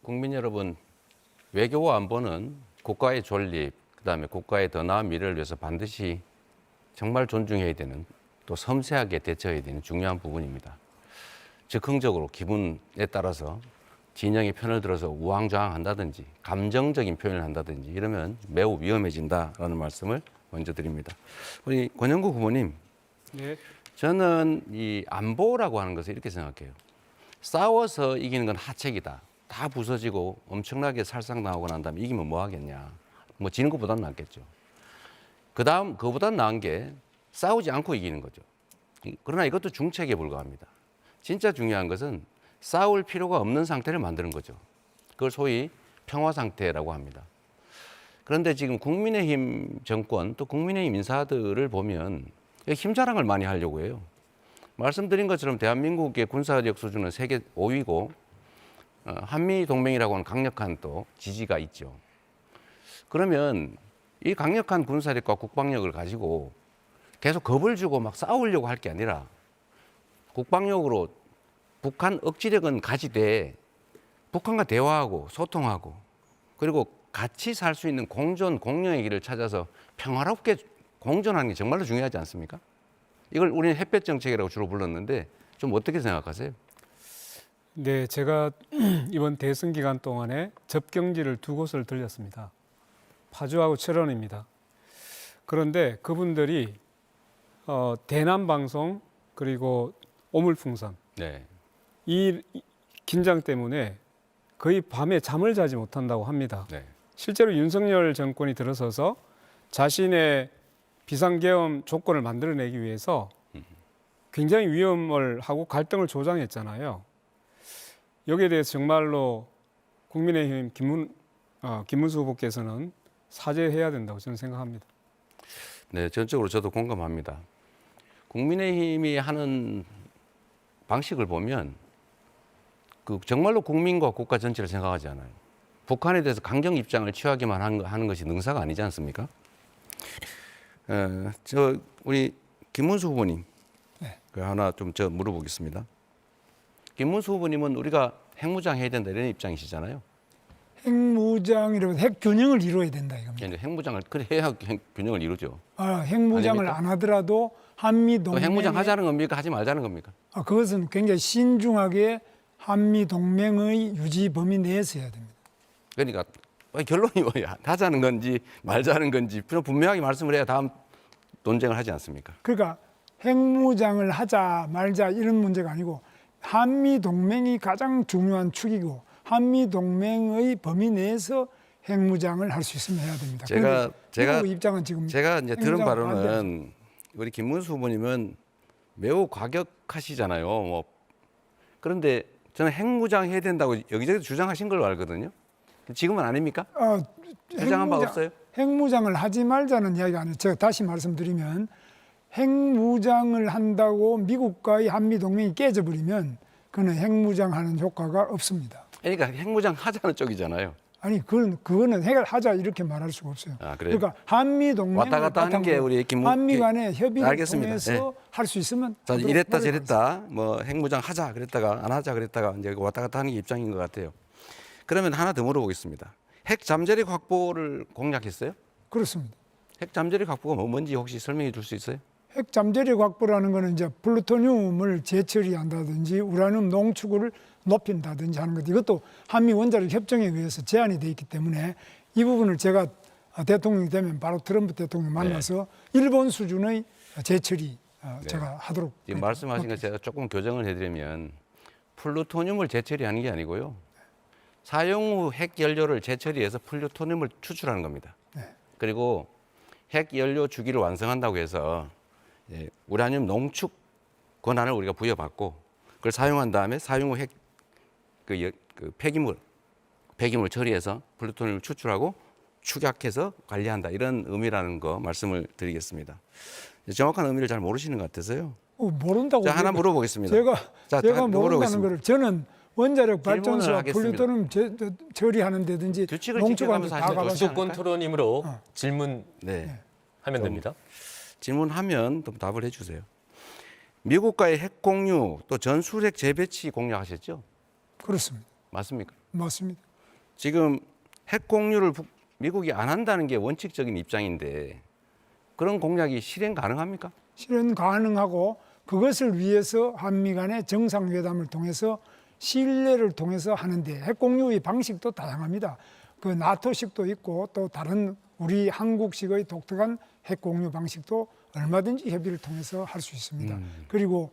국민 여러분, 외교와 안보는 국가의 존립, 그다음에 국가의 더 나은 미래를 위해서 반드시 정말 존중해야 되는, 또 섬세하게 대처해야 되는 중요한 부분입니다. 즉흥적으로 기분에 따라서 진영의 편을 들어서 우왕좌왕한다든지 감정적인 표현을 한다든지 이러면 매우 위험해진다라는 말씀을 먼저 드립니다. 우리 권영구 후보님, 네. 저는 이 안보라고 하는 것을 이렇게 생각해요. 싸워서 이기는 건 하책이다. 다 부서지고 엄청나게 살상당하고 난 다음에 이기면 뭐 하겠냐. 뭐 지는 것보단 낫겠죠. 그다음 그보단 나은 게 싸우지 않고 이기는 거죠. 그러나 이것도 중책에 불과합니다. 진짜 중요한 것은 싸울 필요가 없는 상태를 만드는 거죠. 그걸 소위 평화 상태라고 합니다. 그런데 지금 국민의힘 정권 또 국민의힘 인사들을 보면 힘자랑을 많이 하려고 해요. 말씀드린 것처럼 대한민국의 군사력 수준은 세계 5위고 한미 동맹이라고 하는 강력한 또 지지가 있죠. 그러면 이 강력한 군사력과 국방력을 가지고 계속 겁을 주고 막 싸우려고 할 게 아니라 국방력으로 북한 억지력은 가지되 북한과 대화하고 소통하고 그리고 같이 살 수 있는 공존, 공영의 길을 찾아서 평화롭게 공존하는 게 정말로 중요하지 않습니까? 이걸 우리는 햇볕 정책이라고 주로 불렀는데 좀 어떻게 생각하세요? 네, 제가 이번 대선 기간 동안에 접경지를 두 곳을 들렸습니다. 파주하고 철원입니다. 그런데 그분들이 대남방송 그리고 오물풍선 네. 이 긴장 때문에 거의 밤에 잠을 자지 못한다고 합니다. 네. 실제로 윤석열 정권이 들어서서 자신의 비상계엄 조건을 만들어내기 위해서 굉장히 위험을 하고 갈등을 조장했잖아요. 여기에 대해서 정말로 국민의힘 김문수 후보께서는 사죄해야 된다고 저는 생각합니다. 네, 전적으로 저도 공감합니다. 국민의힘이 하는 방식을 보면 그 정말로 국민과 국가 전체를 생각하지 않아요. 북한에 대해서 강경 입장을 취하기만 하는 것이 능사가 아니지 않습니까? 우리 김문수 후보님, 네. 그 하나 좀 저 물어보겠습니다. 김문수 후보님은 우리가 핵무장 해야 된다 이런 입장이시잖아요. 핵무장이라고 핵균형을 이루어야 된다 이겁니다. 이제 핵무장을 그래 해야 균형을 이루죠. 핵무장을 아닙니까? 안 하더라도 한미 또 동맹 핵무장 하자는 겁니까? 하지 말자는 겁니까? 그것은 굉장히 신중하게 한미 동맹의 유지 범위 내에서 해야 됩니다. 그러니까 결론이 뭐야? 하자는 건지 말자는 건지 분명하게 말씀을 해야 다음 논쟁을 하지 않습니까? 그러니까 핵무장을 하자 말자 이런 문제가 아니고 한미 동맹이 가장 중요한 축이고 한미 동맹의 범위 내에서 핵무장을 할 수 있으면 해야 됩니다. 제가 입장은 지금 제가 이제 들은 핵무장 바로는 반대입니다. 우리 김문수 후보님은 매우 과격하시잖아요. 뭐 그런데 저는 핵무장 해야 된다고 여기저기 주장하신 걸로 알거든요. 지금은 아닙니까? 주장한 바 없어요? 핵무장을 하지 말자는 이야기가 아니에요. 제가 다시 말씀드리면 핵무장을 한다고 미국과의 한미 동맹이 깨져버리면 그는 핵무장하는 효과가 없습니다. 그러니까 핵무장 하자는 쪽이잖아요. 아니 그거는 해결하자 이렇게 말할 수가 없어요. 아, 그래요? 그러니까 한미 동맹을 왔다 갔다 하는 게 우리 한미 간의 협의를 알겠습니다. 통해서 네. 할 수 있으면 자, 하도록 이랬다 노력하겠습니다. 저랬다 뭐 핵무장 하자 그랬다가 안 하자 그랬다가 이제 왔다 갔다 하는 게 입장인 것 같아요. 그러면 하나 더 물어보겠습니다. 핵 잠재력 확보를 공약했어요? 그렇습니다. 핵 잠재력 확보가 뭔지 혹시 설명해 줄 수 있어요? 핵 잠재력 확보라는 거는 이제 플루토늄을 재처리한다든지 우라늄 농축을 높인다든지 하는 것, 이것도 한미 원자력 협정에 의해서 제한이 돼 있기 때문에 이 부분을 제가 대통령이 되면 바로 트럼프 대통령 만나서 일본 수준의 재처리 제가 하도록. 지금 말씀하신 거 제가 조금 교정을 해드리면 플루토늄을 재처리하는 게 아니고요. 사용 후 핵 연료를 재처리해서 플루토늄을 추출하는 겁니다. 네. 그리고 핵 연료 주기를 완성한다고 해서 우라늄 농축 권한을 우리가 부여받고 그걸 사용한 다음에 사용 후 핵 폐기물 처리해서 플루토늄을 추출하고 축약해서 관리한다 이런 의미라는 거 말씀을 드리겠습니다. 정확한 의미를 잘 모르시는 것 같아서요. 모른다고. 자, 하나 물어보겠습니다. 제가 모른다는 거를 저는 원자력 발전소와 하겠습니다. 플루토늄 처리하는 데든지 규칙을 농축하는 데 지켜가면서 다 하시죠. 가봤어요. 주도권 토론이므로 질문하면 네. 됩니다. 질문하면 좀 답을 해주세요. 미국과의 핵 공유 또 전술핵 재배치 공략하셨죠? 그렇습니다. 맞습니까? 맞습니다. 지금 핵 공유를 미국이 안 한다는 게 원칙적인 입장인데 그런 공약이 실행 가능합니까? 실현 가능하고 그것을 위해서 한미 간의 정상회담을 통해서 신뢰를 통해서 하는데 핵 공유의 방식도 다양합니다. 그 나토식도 있고 또 다른 우리 한국식의 독특한 핵 공유 방식도 얼마든지 협의를 통해서 할 수 있습니다. 그리고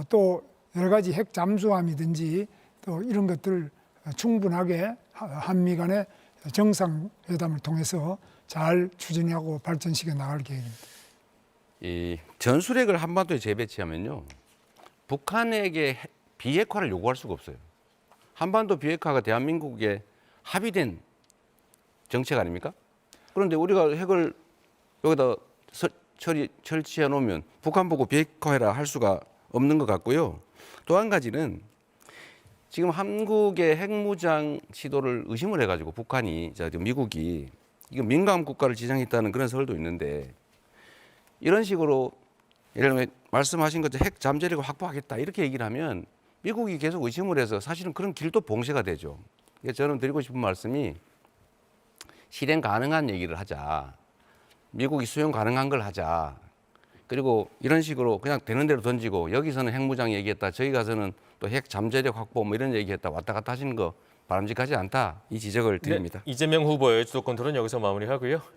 또 여러 가지 핵 잠수함이든지 또 이런 것들 충분하게 한미 간의 정상회담을 통해서 잘 추진하고 발전시켜 나갈 계획입니다. 이 전술핵을 한반도에 재배치하면요, 북한에게 비핵화를 요구할 수가 없어요. 한반도 비핵화가 대한민국의 합의된 정책 아닙니까? 그런데 우리가 핵을 여기다 설치해 놓으면 북한 보고 비핵화해라 할 수가 없는 것 같고요. 또 한 가지는 지금 한국의 핵무장 시도를 의심을 해가지고 북한이, 미국이 이거 민감 국가를 지정했다는 그런 설도 있는데 이런 식으로 예를 들면 말씀하신 것처럼 핵 잠재력을 확보하겠다 이렇게 얘기를 하면 미국이 계속 의심을 해서 사실은 그런 길도 봉쇄가 되죠. 그래서 저는 드리고 싶은 말씀이 실행 가능한 얘기를 하자. 미국이 수용 가능한 걸 하자. 그리고 이런 식으로 그냥 되는 대로 던지고 여기서는 핵무장 얘기했다. 저기 가서는 또 핵 잠재력 확보 뭐 이런 얘기했다. 왔다 갔다 하시는 거 바람직하지 않다. 이 지적을 드립니다. 네, 이재명 후보의 주도권 토론 여기서 마무리하고요.